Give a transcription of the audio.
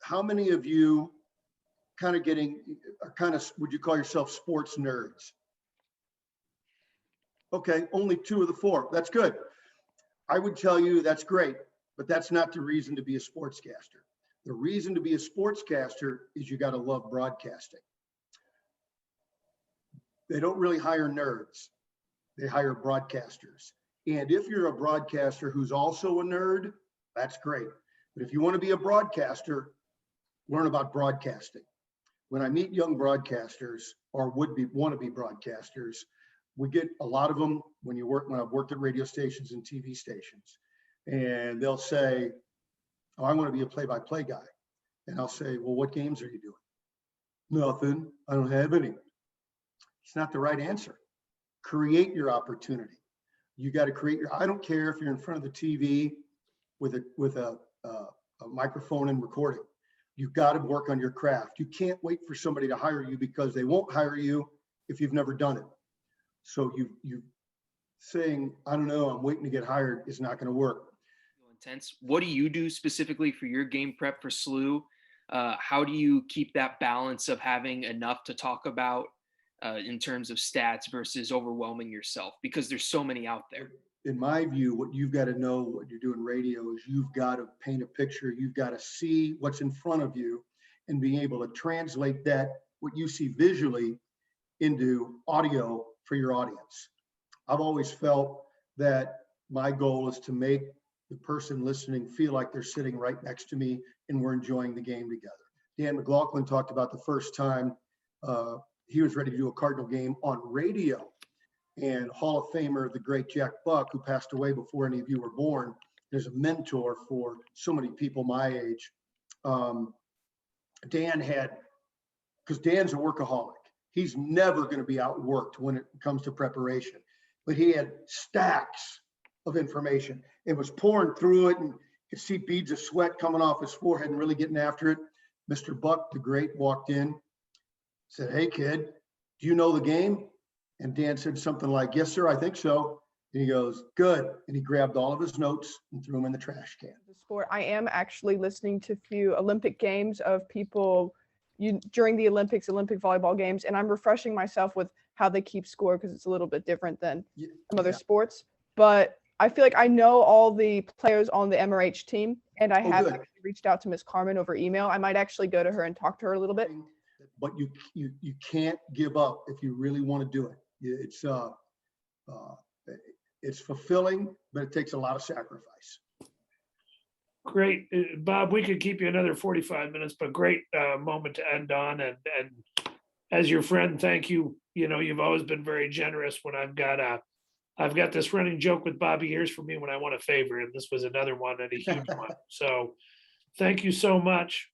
how many of you would you call yourself sports nerds? Okay, only 2 of the 4. That's good. I would tell you that's great, but that's not the reason to be a sportscaster. The reason to be a sportscaster is you got to love broadcasting. They don't really hire nerds. They hire broadcasters. And if you're a broadcaster who's also a nerd, that's great. But if you want to be a broadcaster, learn about broadcasting. When I meet young broadcasters or want to be broadcasters, we get a lot of them when I've worked at radio stations and TV stations, and they'll say, oh, I want to be a play-by-play guy. And I'll say, well, what games are you doing? Nothing. I don't have any. It's not the right answer. Create your opportunity. You got to create I don't care if you're in front of the TV with a microphone and recording. You've got to work on your craft. You can't wait for somebody to hire you, because they won't hire you if you've never done it. So you saying, I don't know, I'm waiting to get hired, is not going to work. Intense. What do you do specifically for your game prep for SLU? How do you keep that balance of having enough to talk about in terms of stats versus overwhelming yourself? Because there's so many out there. In my view, what you've got to know, what you're doing radio, is you've got to paint a picture. You've got to see what's in front of you and being able to translate that, what you see visually, into audio for your audience. I've always felt that my goal is to make the person listening feel like they're sitting right next to me and we're enjoying the game together. Dan McLaughlin talked about the first time he was ready to do a Cardinal game on radio. And Hall of Famer, the great Jack Buck, who passed away before any of you were born, is a mentor for so many people my age. Dan had, because Dan's a workaholic, he's never going to be outworked when it comes to preparation. But he had stacks of information. It was pouring through it, and you could see beads of sweat coming off his forehead and really getting after it. Mr. Buck, the great, walked in, said, "Hey, kid, do you know the game?" And Dan said something like, "Yes, sir, I think so." And he goes, "Good." And he grabbed all of his notes and threw them in the trash can. The sport, I am actually listening to a few Olympic games of people during the Olympic volleyball games, and I'm refreshing myself with how they keep score, because it's a little bit different than some other sports. But I feel like I know all the players on the MRH team, and I have actually reached out to Miss Carmen over email. I might actually go to her and talk to her a little bit. But you can't give up if you really want to do it. It's fulfilling, but it takes a lot of sacrifice. Great. Bob, we could keep you another 45 minutes, but great moment to end on. And as your friend, thank you. You know, you've always been very generous when I've got this running joke with Bobby Ears for me when I want a favor, and this was another one and a huge one. So thank you so much.